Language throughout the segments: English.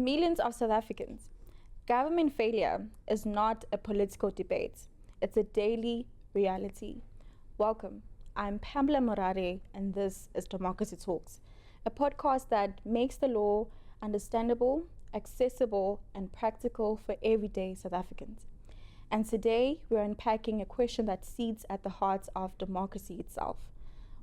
millions of South Africans, government failure is not a political debate. It's a daily reality. Welcome. I'm Pamela Morare, and this is Democracy Talks, a podcast that makes the law understandable, accessible, and practical for everyday South Africans. And today, we're unpacking a question that sits at the heart of democracy itself.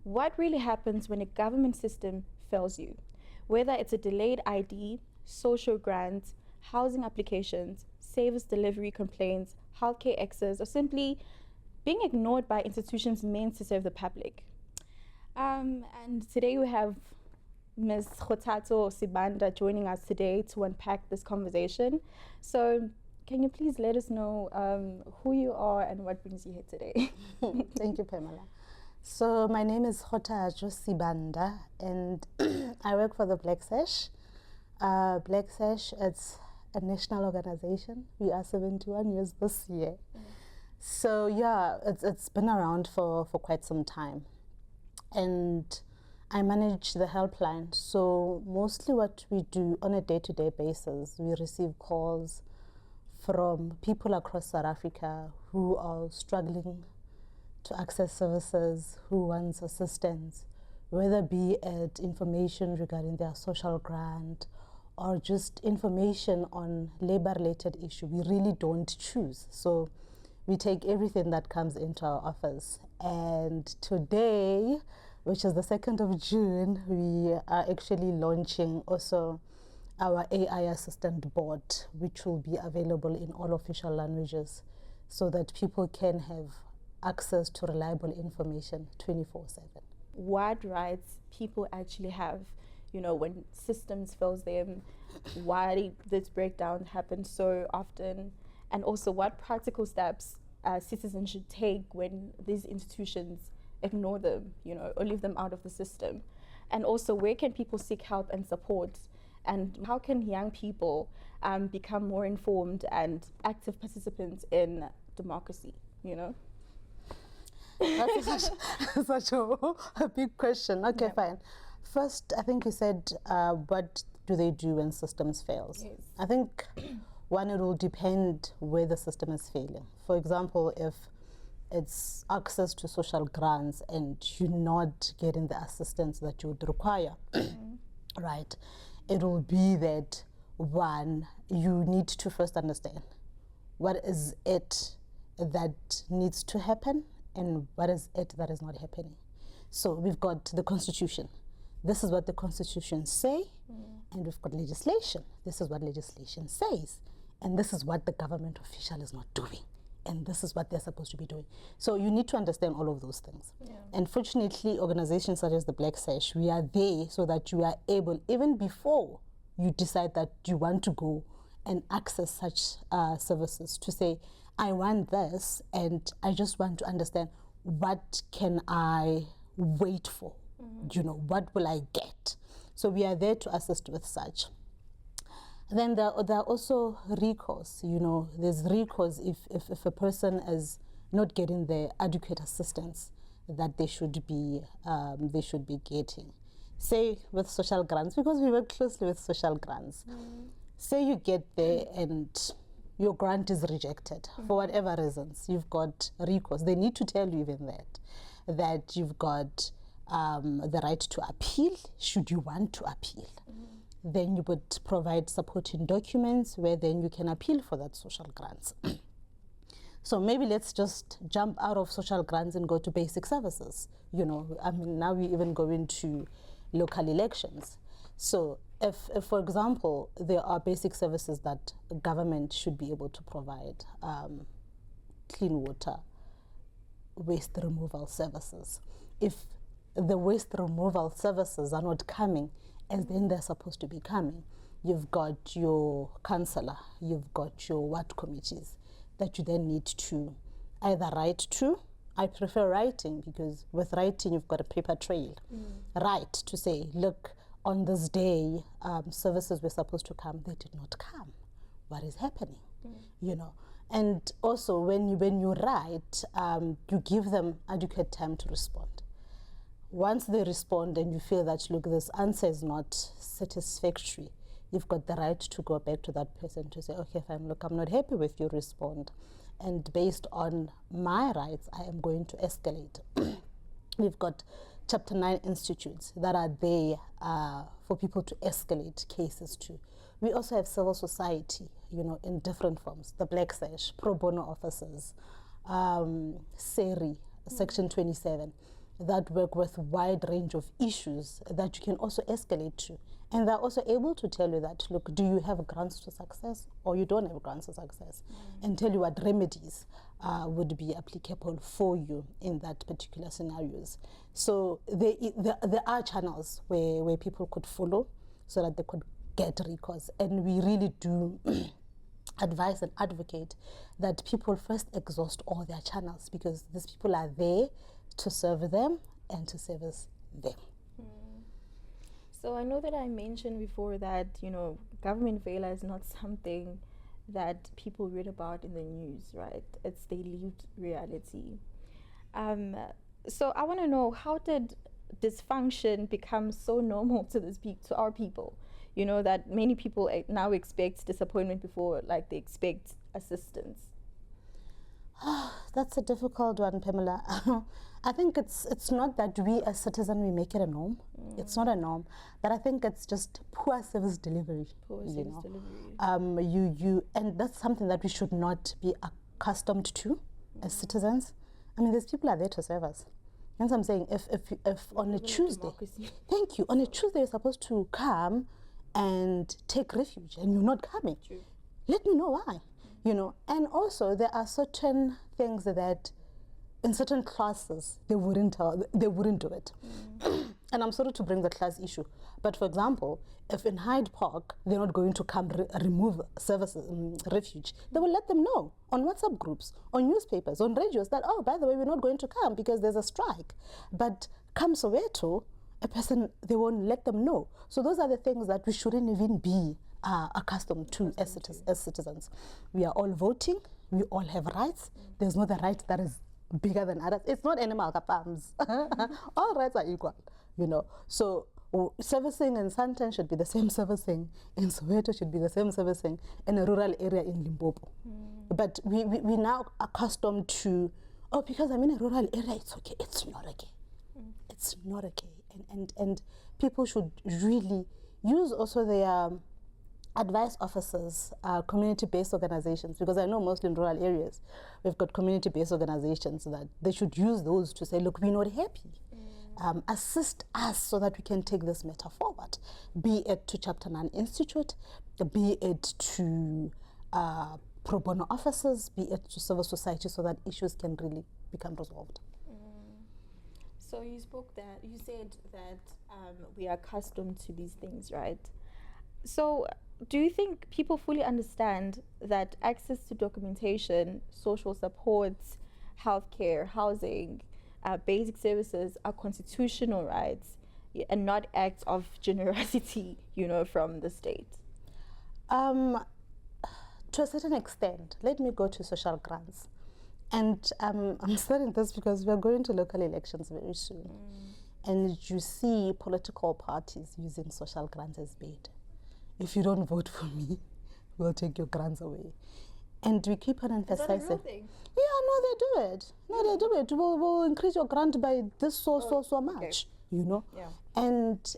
What really happens when a government system fails you? Whether it's a delayed ID, social grants, housing applications, service delivery complaints, healthcare access, or simply being ignored by institutions meant to serve the public. And today we have Ms. Kgothatso Sibanda joining us today to unpack this conversation. So can you please let us know who you are and what brings you here today? Thank you, Pamela. So my name is Kgothatso Sibanda, and I work for the Black Sash. Black Sash, it's a national organization. We are 71 years this year. So yeah, it's been around for quite some time. And I manage the helpline. So mostly what we do on a day-to-day basis, we receive calls from people across South Africa who are struggling to access services, who wants assistance, whether be it information regarding their social grant or just information on labor-related issue. We really don't choose. So we take everything that comes into our office. And today, which is the 2nd of June, we are actually launching also our AI assistant bot, which will be available in all official languages so that people can have access to reliable information 24/7. What rights people actually have, when systems fails them, why this breakdown happens so often, and also what practical steps citizens should take when these institutions ignore them, or leave them out of the system. And also, where can people seek help and support? And how can young people become more informed and active participants in democracy, That's such a big question. Okay, yeah. Fine. First, I think you said, what do they do when systems fails? Yes. I think, one, it will depend where the system is failing. For example, if it's access to social grants and you're not getting the assistance that you would require, right? It will be that, one, you need to first understand what is it that needs to happen and what is it that is not happening. So we've got the Constitution. This is what the Constitution say, and we've got legislation. This is what legislation says, and this is what the government official is not doing, and this is what they're supposed to be doing. So you need to understand all of those things. Yeah. And fortunately, organizations such as the Black Sash, we are there so that you are able, even before you decide that you want to go and access such services, to say, I want this, and I just want to understand, what can I wait for? What will I get? So we are there to assist with such. Then there are also recourse. There's recourse if a person is not getting the adequate assistance that they should be getting. Say with social grants, because we work closely with social grants. Say you get there and your grant is rejected for whatever reasons. You've got recourse. They need to tell you even that you've got the right to appeal, should you want to appeal. Then you would provide supporting documents where then you can appeal for that social grants. So maybe let's just jump out of social grants and go to basic services. Now we even go into local elections. So if, for example, there are basic services that government should be able to provide, clean water, waste removal services. If the waste removal services are not coming as then they're supposed to be coming, you've got your councillor, you've got your ward committees that you then need to either write to. I prefer writing because with writing you've got a paper trail. Write to say, look, on this day services were supposed to come, they did not come. What is happening? And also when you write, you give them adequate time to respond. Once they respond and you feel that, look, this answer is not satisfactory, you've got the right to go back to that person to say, okay, fine, look, I'm not happy with you, respond. And based on my rights, I am going to escalate. We've got Chapter 9 institutes that are there for people to escalate cases to. We also have civil society, in different forms. The Black Sash, pro bono officers, SERI, Section 27, that work with a wide range of issues that you can also escalate to. And they're also able to tell you that, look, do you have grounds to success or you don't have grounds to success? And tell you what remedies would be applicable for you in that particular scenarios. So there are channels where people could follow so that they could get recourse. And we really do advise and advocate that people first exhaust all their channels, because these people are there to serve them and to service them. So I know that I mentioned before that, government failure is not something that people read about in the news, right? It's their lived reality. So I want to know, how did dysfunction become so normal to our people? That many people now expect disappointment before, like, they expect assistance. That's a difficult one, Pamela. I think it's not that we as citizens, we make it a norm. It's not a norm, but I think it's just poor service delivery. And that's something that we should not be accustomed to as citizens. I mean, these people are there to serve us. You know what I'm saying? If on a Tuesday, thank you, on a Tuesday you're supposed to come and take refuge and you're not coming. True. Let me know why. And also there are certain things that in certain classes they wouldn't do it. And I'm sorry to bring the class issue, but for example, if in Hyde Park they're not going to come remove services refuge, they will let them know on WhatsApp groups, on newspapers, on radios that, oh, by the way, we're not going to come because there's a strike. But come Soweto, they won't let them know. So those are the things that we shouldn't even be accustomed to as citizens. We are all voting. We all have rights. There's not a right that is bigger than others. It's not animal farms. All rights are equal, So servicing in Santon should be the same servicing in Soweto, should be the same servicing in a rural area in Limpopo. But we now accustomed to, oh, because I'm in a rural area, it's okay. It's not okay. It's not okay. And people should really use also their advice officers, community-based organizations, because I know mostly in rural areas, we've got community-based organizations that they should use those to say, look, we're not happy. Assist us so that we can take this matter forward, be it to Chapter 9 Institute, be it to pro bono officers, be it to civil society, so that issues can really become resolved. So you said that we are accustomed to these things, right? So do you think people fully understand that access to documentation, social supports, healthcare, housing, basic services are constitutional rights and not acts of generosity, from the state? To a certain extent, let me go to social grants. And I'm saying this because we're going to local elections very soon. And you see political parties using social grants as bait. If you don't vote for me, we'll take your grants away. And we keep on emphasizing. Is that a real thing? Yeah, no, they do it. They do it. We'll increase your grant by this so much, Yeah. And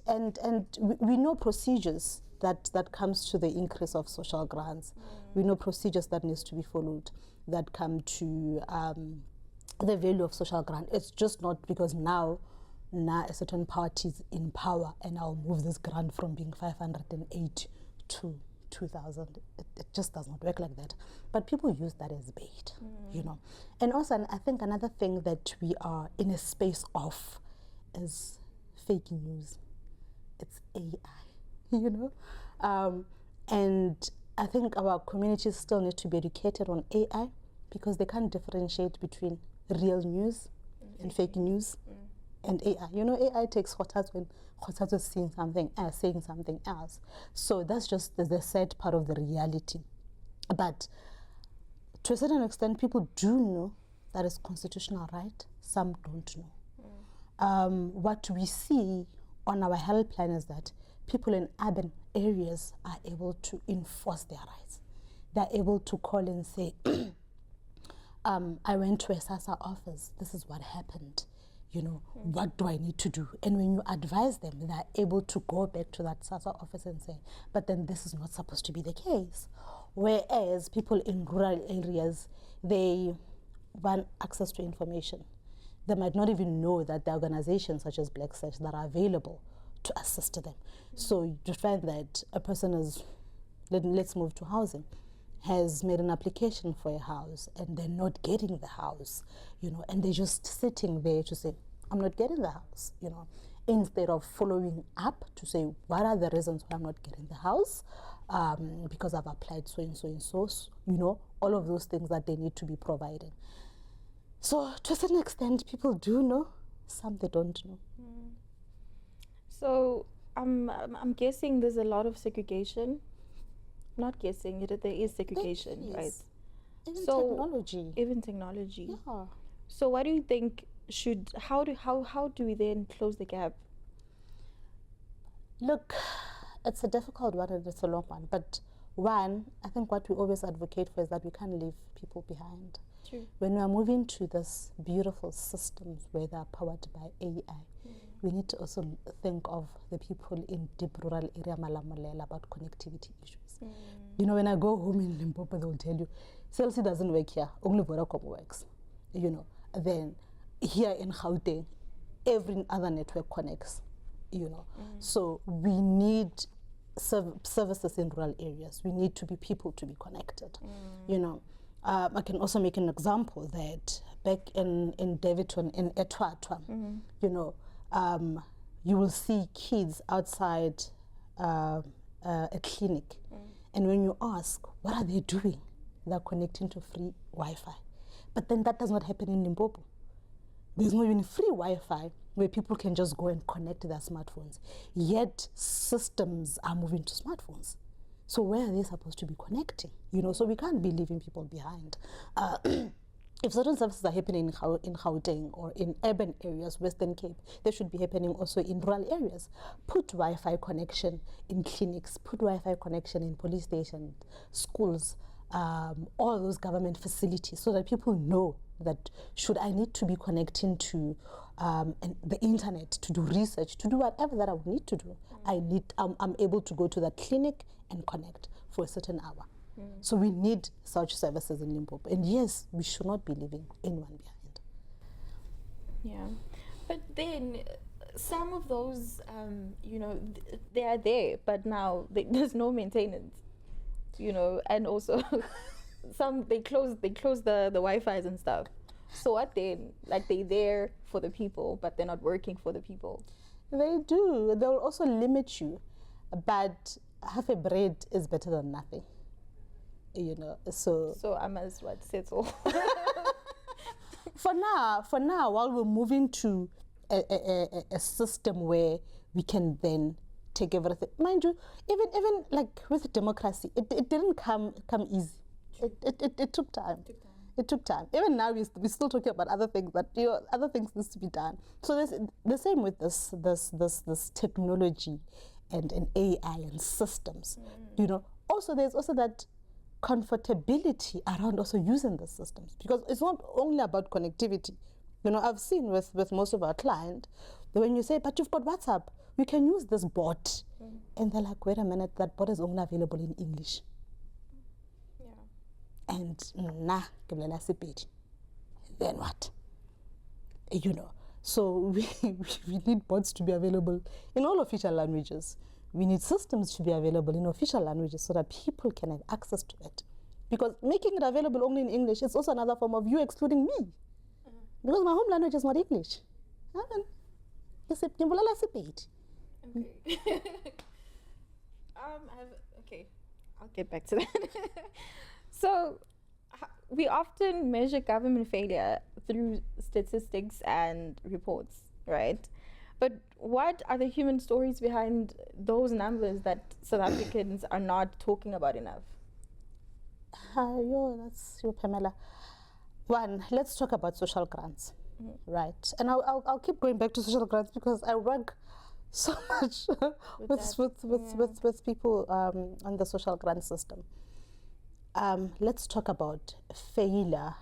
we know procedures that comes to the increase of social grants. We know procedures that needs to be followed that come to the value of social grant. It's just not because now a certain party is in power and I'll move this grant from being 508 to 2,000. It just does not work like that. But people use that as bait, And also, I think another thing that we are in a space of is fake news. It's AI, And I think our communities still need to be educated on AI because they can't differentiate between real news and fake news. And AI, AI takes Khotato when Khotato is saying something else. So that's just the sad part of the reality. But to a certain extent, people do know that it's constitutional right. Some don't know. What we see on our helpline is that people in urban areas are able to enforce their rights. They're able to call and say, I went to a SASA office, this is what happened. What do I need to do? And when you advise them, they're able to go back to that SASA office and say, but then this is not supposed to be the case. Whereas people in rural areas, they want access to information. They might not even know that there are organizations such as Black Sash that are available to assist them. So you find that a person is, let's move to housing, has made an application for a house and they're not getting the house, and they're just sitting there to say, I'm not getting the house, instead of following up to say, what are the reasons why I'm not getting the house? Because I've applied so and so and so, all of those things that they need to be providing. So to a certain extent, people do know, some they don't know. So I'm guessing there's a lot of segregation. Not guessing, there is segregation, right? Even technology. Even technology. Yeah. So what do you think how do we then close the gap? Look, it's a difficult one and it's a long one. But one, I think what we always advocate for is that we can't leave people behind. True. When we are moving to this beautiful systems where they are powered by AI, we need to also think of the people in deep rural area Malamulela about connectivity issues. When I go home in Limpopo, they will tell you, CLC doesn't work here, only Vodacom works. Then here in Gauteng, every other network connects. So we need services in rural areas. We need to be people to be connected. I can also make an example that back in Davidton, in Etwatwa, you will see kids outside a clinic. And when you ask, what are they doing? They're connecting to free Wi-Fi. But then that does not happen in Limpopo. There's not even free Wi-Fi where people can just go and connect their smartphones. Yet systems are moving to smartphones. So where are they supposed to be connecting? So we can't be leaving people behind. If certain services are happening in Gauteng or in urban areas, Western Cape, they should be happening also in rural areas. Put Wi-Fi connection in clinics, put Wi-Fi connection in police stations, schools, all those government facilities, so that people know that should I need to be connecting to the internet to do research, to do whatever that I would need to do, I'm able to go to that clinic and connect for a certain hour. So we need such services in Limpopo. And yes, we should not be leaving anyone behind. Yeah. But then some of those, they are there, but now there's no maintenance, and also some, they close the Wi-Fi's and stuff. So what then? Like, they're there for the people, but they're not working for the people. They do. They'll also limit you. But half a bread is better than nothing. So I must settle. For now, while we're moving to a system where we can then take everything, mind you, even like with democracy, it didn't come easy. It took time. It took time. Even now, we're still talking about other things that other things needs to be done. So there's the same with this technology and AI and systems. Also there's also that comfortability around also using the systems, because it's not only about connectivity. I've seen with most of our clients, when you say, but you've got WhatsApp, you can use this bot. And they're like, wait a minute, that bot is only available in English. Yeah. And then what? So we need bots to be available in all official languages. We need systems to be available in official languages so that people can have access to it. Because making it available only in English is also another form of you excluding me. Because my home language is not English. Okay, I'll get back to that. So we often measure government failure through statistics and reports, right? But what are the human stories behind those numbers that South Africans are not talking about enough? That's you, Pamela. One, let's talk about social grants, right? And I'll keep going back to social grants because I work so much with people on the social grant system. Let's talk about failure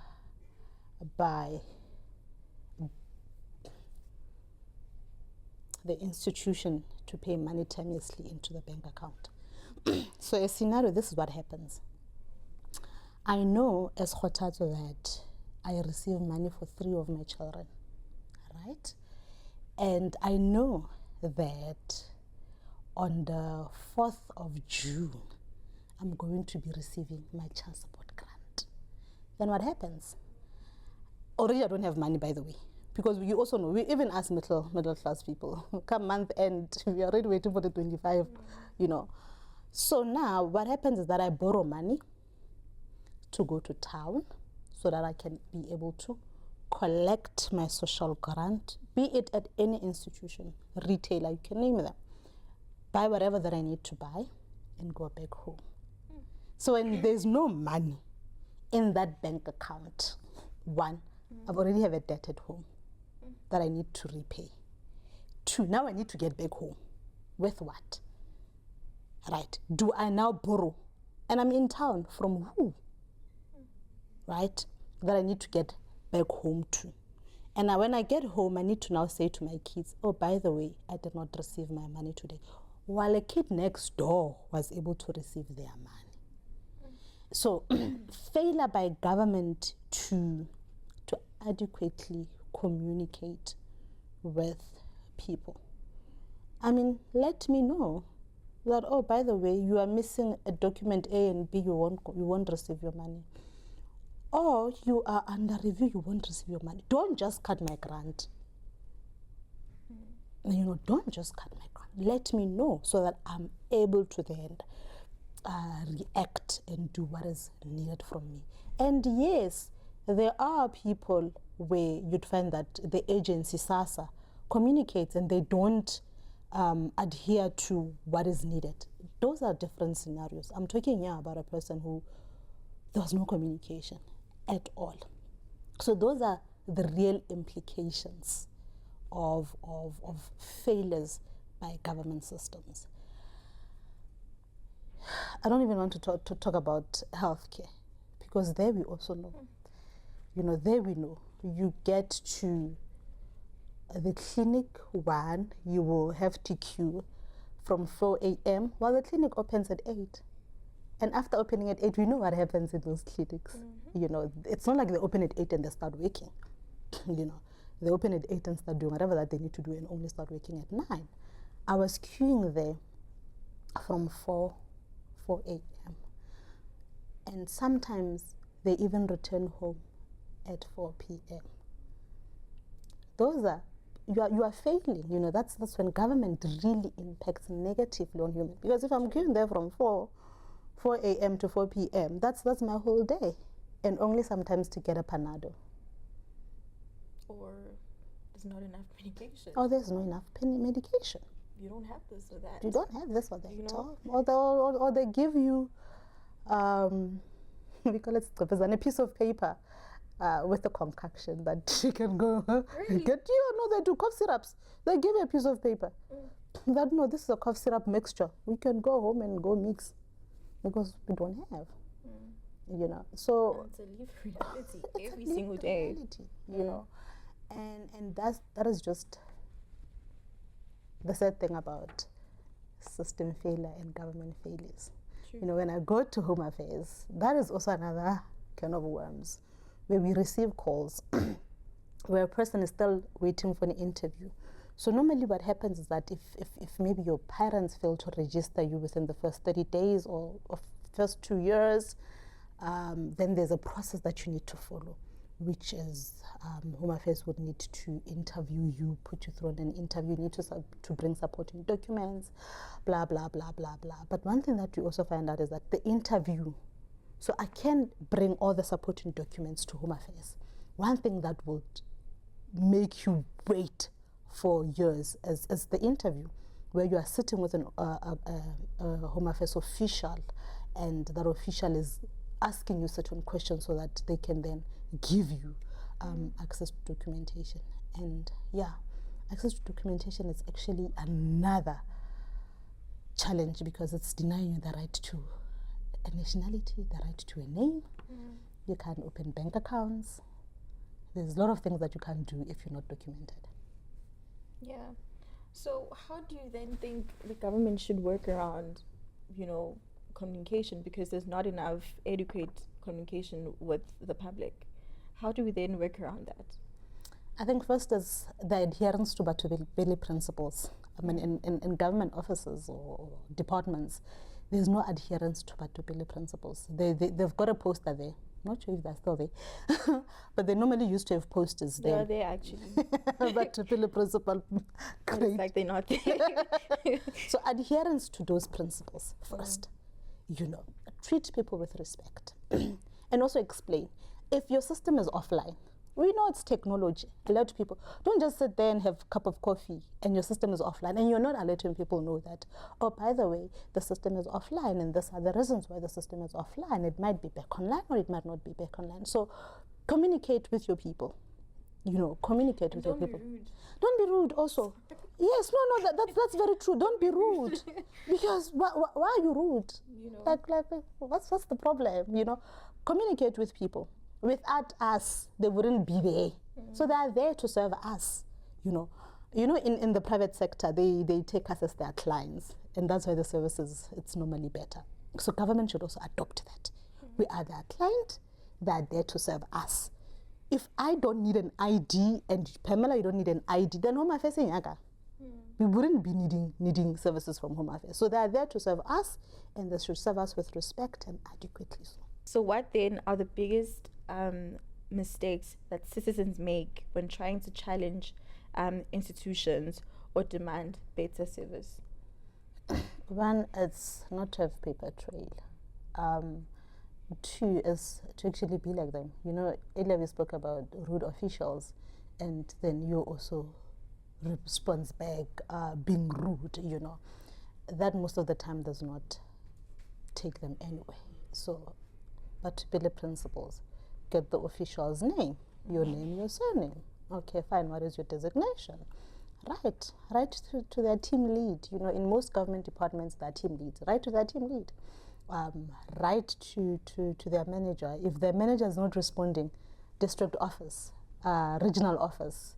by the institution to pay money timelessly into the bank account. So a scenario, this is what happens. I know as Khotato that I receive money for 3 of my children, right? And I know that on the 4th of June, I'm going to be receiving my child support grant. Then what happens? Already I don't have money, by the way, because you also know, we even as middle class people, come month end, we are already waiting for the 25, you know. So now what happens is that I borrow money to go to town so that I can be able to collect my social grant, be it at any institution, retailer, you can name them, buy whatever that I need to buy and go back home. So when there's no money in that bank account, one, I've already have a debt at home that I need to repay. 2, now I need to get back home. With what? Right. Do I now borrow? And I'm in town from who? Right? That I need to get back home to. And now when I get home, I need to now say to my kids, oh, by the way, I did not receive my money today. While a kid next door was able to receive their money. So failure by government to adequately communicate with people. I mean, let me know that, oh, by the way, you are missing a document A and B, you won't receive your money. Or you are under review, you won't receive your money. Don't just cut my grant. You know, don't just cut my grant. Let me know so that I'm able to then react and do what is needed from me. And yes, there are people where you'd find that the agency SASSA communicates and they don't adhere to what is needed. Those are different scenarios. I'm talking here about a person who there was no communication at all. So those are the real implications of failures by government systems. I don't even want to talk about healthcare, because there we also know. You know, there we know. You get to the clinic, one, you will have to queue from 4 a.m. while the clinic opens at 8. And after opening at 8, we know what happens in those clinics. You know, it's not like they open at 8 and they start working. You know, they open at 8 and start doing whatever that they need to do and only start working at 9. I was queuing there from 4 a.m. And sometimes they even return home at 4 p.m. Those are, you are failing. You know, that's when government really impacts negatively on human. Because if I'm queuing there from 4 a.m. to 4 p.m., that's my whole day. And only sometimes to get a Panado. Or there's not enough medication. Or there's not enough medication. You don't have this or that. You don't have this or that. You know? Or they give you, we call it a piece of paper with a concoction that you can go Really? get. You know, they do cough syrups. They give you a piece of paper. That, no, this is a cough syrup mixture. We can go home and go mix. Because we don't have, you know. So it's a lived reality every single day. Reality, you know, and that is just the sad thing about system failure and government failures. True. You know, when I go to Home Affairs, that is also another can of worms, where we receive calls where a person is still waiting for an interview. So normally what happens is that if maybe your parents fail to register you within the first 30 days or first 2 years, then there's a process that you need to follow, which is Home Affairs would need to interview you, put you through an interview, you need to bring supporting documents, blah, blah, blah, blah, blah. But one thing that we also find out is that the interview, so I can bring all the supporting documents to Home Affairs. One thing that would make you wait for years as the interview, where you are sitting with a Home Affairs official, and that official is asking you certain questions so that they can then give you access to documentation. And yeah, access to documentation is actually another challenge because it's denying you the right to a nationality, the right to a name. You can't open bank accounts. There's a lot of things that you can't do if you're not documented. Yeah. So how do you then think the government should work around, communication, because there's not enough adequate communication with the public? How do we then work around that? I think first is the adherence to Batubili principles. I mean, in government offices or departments, there's no adherence to Batubili principles. They've got a poster there. Not sure if they're still there, but they normally used to have posters there. They're there actually. Batubili principle. It's like they're not there. So adherence to those principles first. Treat people with respect, and also explain. If your system is offline, we know it's technology. Alert people. Don't just sit there and have a cup of coffee and your system is offline and you're not letting people know that. Oh, by the way, the system is offline and these are the reasons why the system is offline. It might be back online or it might not be back online. So communicate with your people. Communicate with your people. Don't be rude also. Yes, no, that's very true. Don't be rude. Because why are you rude? Like what's the problem? Communicate with people. Without us, they wouldn't be there. So they are there to serve us. In the private sector, they take us as their clients, and that's why the services, it's normally better. So government should also adopt that. We are their client, they are there to serve us. If I don't need an ID and Pamela, you don't need an ID, then Home Affairs we wouldn't be needing services from Home Affairs. So they are there to serve us, and they should serve us with respect and adequately so. So what then are the biggest mistakes that citizens make when trying to challenge institutions or demand better service? One, it's not to have paper trail. Two is to actually be like them. Earlier we spoke about rude officials, and then you also response back being rude. That most of the time does not take them anyway. So, but Batubili principles. Get the official's name, your name, your surname. Okay, fine. What is your designation? Write to their team lead. In most government departments, there are team leads. Write to their team lead. Write to their manager. If their manager is not responding, district office, regional office,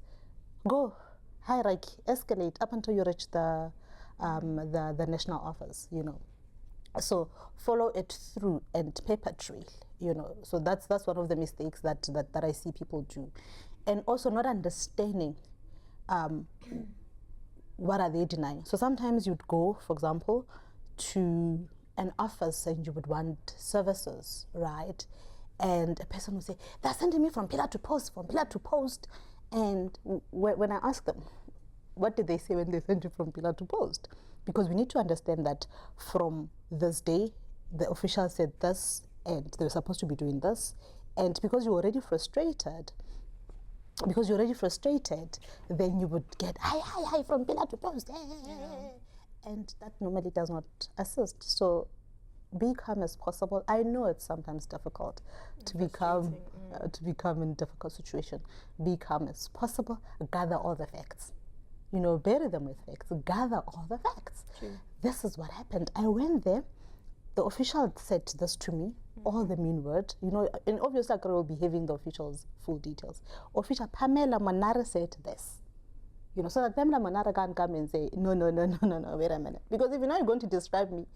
go hierarchy, escalate up until you reach the national office. So follow it through and paper trail. So that's one of the mistakes that I see people do, and also not understanding what are they denying. So sometimes you'd go, for example, to an office and you would want services, right? And a person would say, they're sending me from pillar to post, and when I ask them, what did they say when they sent you from pillar to post? Because we need to understand that from this day, the official said this, and they were supposed to be doing this, and because you're already frustrated, then you would get hi from pillar to post, and that normally does not assist. So be calm as possible. I know it's sometimes difficult to become in difficult situation. Be calm as possible. Gather all the facts. Bury them with facts. Gather all the facts. True. This is what happened. I went there. The official said this to me, all the mean word. And obviously I will be having the official's full details. Official Pamela Manara said this. So that Pamela Manara can't come and say, no, wait a minute. Because if you're going to describe me,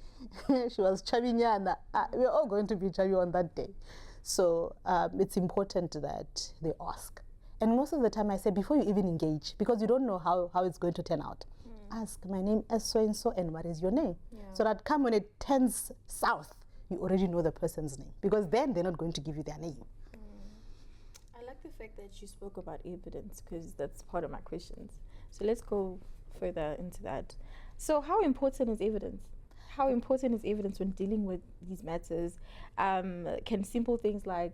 she was Chavinyana. We're all going to be Chavi on that day. So it's important that they ask. And most of the time I say, before you even engage, because you don't know how it's going to turn out, ask, my name is so-and-so, and what is your name? Yeah. So that when it turns south, you already know the person's name. Because then they're not going to give you their name. I like the fact that you spoke about evidence, because that's part of my questions. So let's go further into that. So how important is evidence? How important is evidence when dealing with these matters? Can simple things like,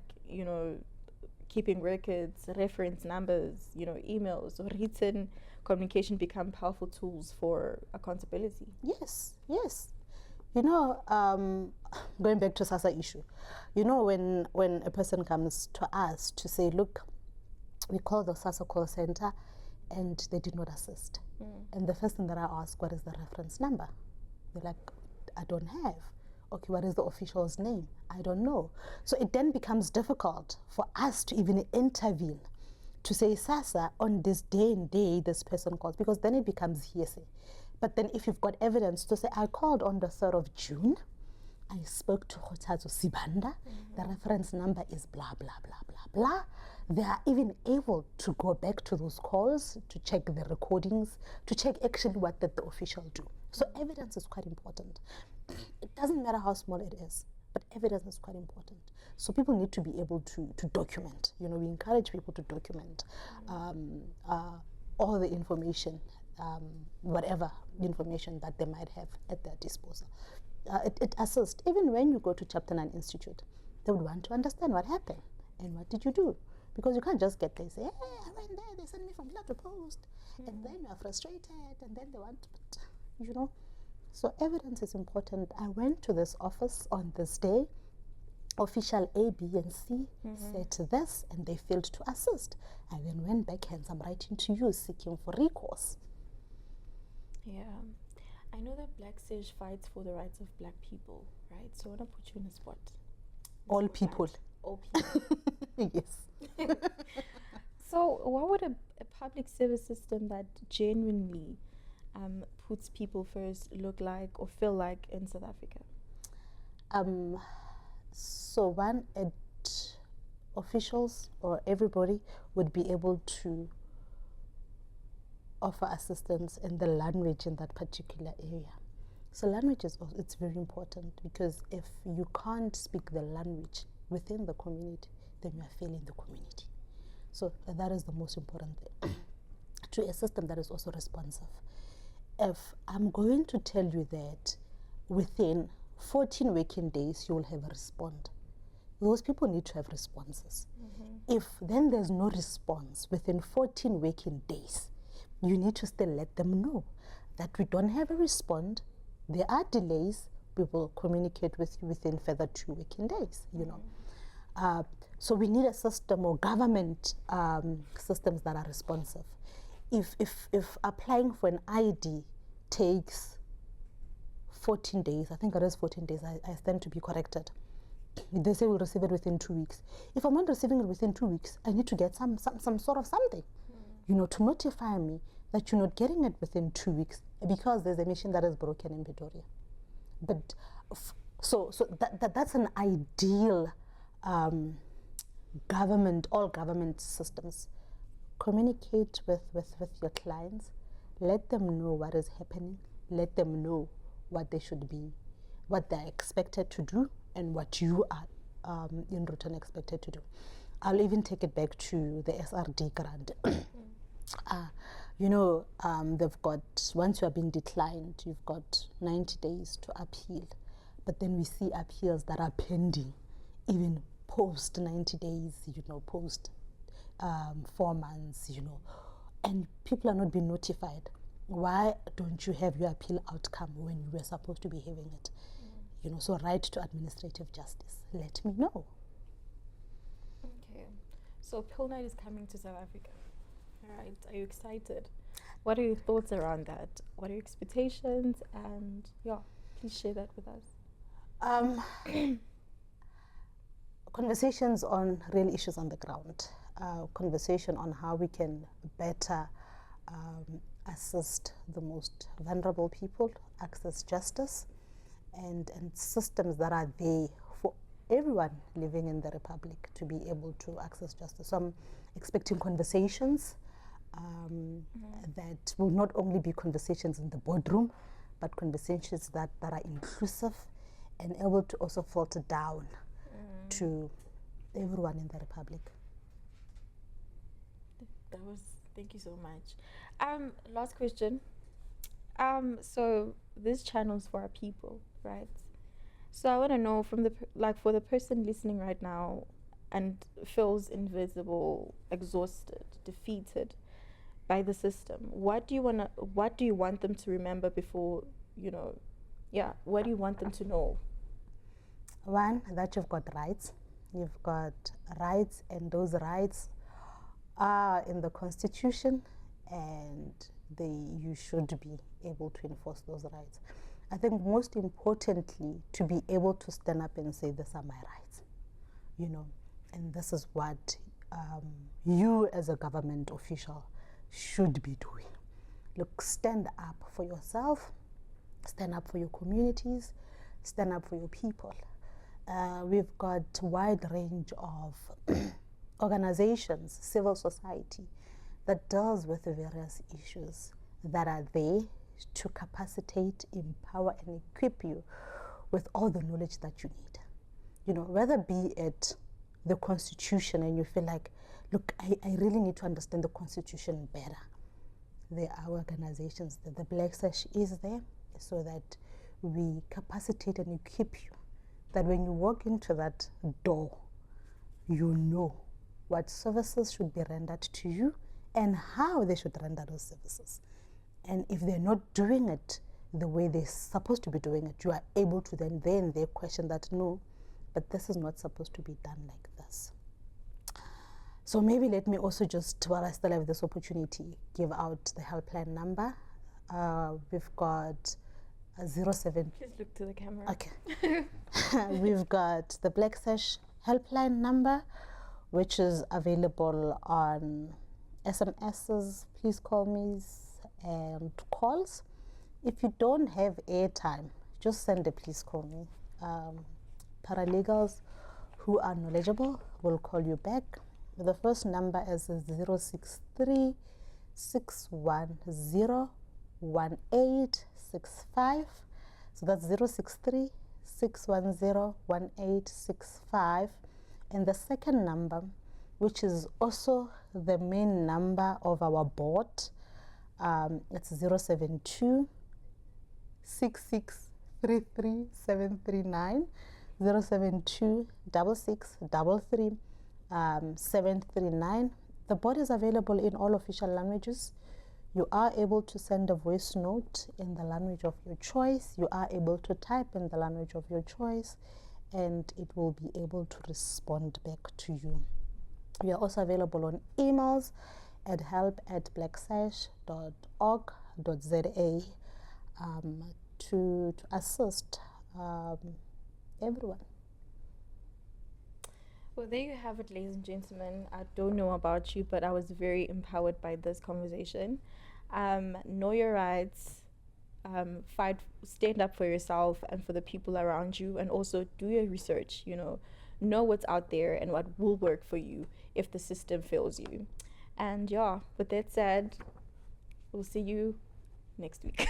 keeping records, reference numbers, emails, or written communication become powerful tools for accountability? Yes. Going back to SASSA issue, when a person comes to us to say, look, we call the SASSA call center and they did not assist. And the first thing that I ask, what is the reference number? They're like, I don't have. Okay, what is the official's name? I don't know. So it then becomes difficult for us to even intervene, to say, Sasa, on this day and day, this person calls, because then it becomes hearsay. But then if you've got evidence to say, I called on the 3rd of June, I spoke to Hotazo Sibanda, the reference number is blah, blah, blah, blah, blah. They are even able to go back to those calls, to check the recordings, to check actually what did the official do. So evidence is quite important. It doesn't matter how small it is, but evidence is quite important. So people need to be able to document. You know, we encourage people to document all the information, whatever information that they might have at their disposal. It assists. Even when you go to Chapter 9 Institute, they would want to understand what happened and what did you do. Because you can't just get there and say, hey, I went there, they sent me from pillar to post, and then you're frustrated, and then they want to, you know. So evidence is important. I went to this office on this day, official A, B, and C said this, and they failed to assist. I then went back, hence I'm writing to you, seeking for recourse. Yeah. I know that Black Sage fights for the rights of Black people, right? So I want to put you in a spot. All people. All people. Yes. So what would a public service system that genuinely puts people first look like or feel like in South Africa? So one, officials or everybody would be able to offer assistance in the language in that particular area. So language is also, it's very important, because if you can't speak the language within the community, then you are failing the community. So that is the most important thing. To a system that is also responsive. If I'm going to tell you that within 14 working days you will have a response, those people need to have responses. If then there's no response within 14 working days, you need to still let them know that we don't have a response. There are delays. We will communicate with you within further 2 working days, you know. So we need a system or government systems that are responsive. If applying for an ID takes 14 days, I think it is 14 days, I stand to be corrected. They say we'll receive it within 2 weeks. If I'm not receiving it within 2 weeks, I need to get some sort of something, you know, to notify me that you're not getting it within 2 weeks because there's a machine that is broken in Pretoria. But so that's an ideal all government systems. Communicate with your clients, let them know what is happening, let them know what they should be, what they're expected to do, and what you are in return expected to do. I'll even take it back to the SRD grant. You know, they've got, once you have been declined, you've got 90 days to appeal. But then we see appeals that are pending, even post 90 days, you know, post 4 months, you know, and people are not being notified. Why don't you have your appeal outcome when you were supposed to be having it? You know, so right to administrative justice. Let me know. Okay. So Pill Night is coming to South Africa. All right. Are you excited? What are your thoughts around that? What are your expectations? And yeah, please share that with us. Conversations on real issues on the ground. Conversation on how we can better assist the most vulnerable people, access justice, and systems that are there for everyone living in the Republic to be able to access justice. So I'm expecting conversations that will not only be conversations in the boardroom, but conversations that are inclusive and able to also filter down to everyone in the Republic. Thank you so much. Last question. So this channel's for our people, right? So I want to know from for the person listening right now and feels invisible, exhausted, defeated by the system, what do you want them to remember before, what do you want them to know? One, that you've got rights. You've got rights, and those rights are in the Constitution and you should be able to enforce those rights. I think most importantly, to be able to stand up and say, these are my rights, and this is what you as a government official should be doing. Look, stand up for yourself, stand up for your communities, stand up for your people. We've got a wide range of organizations, civil society, that deals with the various issues that are there to capacitate, empower, and equip you with all the knowledge that you need. Whether be it the Constitution and you feel like, look, I really need to understand the Constitution better. There are organizations that the Black Sash is there so that we capacitate and equip you, that when you walk into that door, you know what services should be rendered to you and how they should render those services. And if they're not doing it the way they're supposed to be doing it, you are able to then they question that, no, but this is not supposed to be done like this. So maybe let me also just, while I still have this opportunity, give out the helpline number. We've got a 07. Please look to the camera. Okay. We've got the Black Sash helpline number, which is available on SMSs, please call me's, and calls. If you don't have airtime, just send a please call me. Paralegals who are knowledgeable will call you back. The first number is 063 610 1865. So that's 063 610 1865. And the second number, which is also the main number of our board, it's 072 6633 739, 072 6633 739. The board is available in all official languages. You are able to send a voice note in the language of your choice. You are able to type in the language of your choice, and it will be able to respond back to you. We are also available on emails at help@blacksash.org.za to assist everyone. Well, there you have it, ladies and gentlemen. I don't know about you, but I was very empowered by this conversation. Know your rights, fight, stand up for yourself and for the people around you, and also do your research. Know what's out there and what will work for you if the system fails you. And yeah, with that said, we'll see you next week.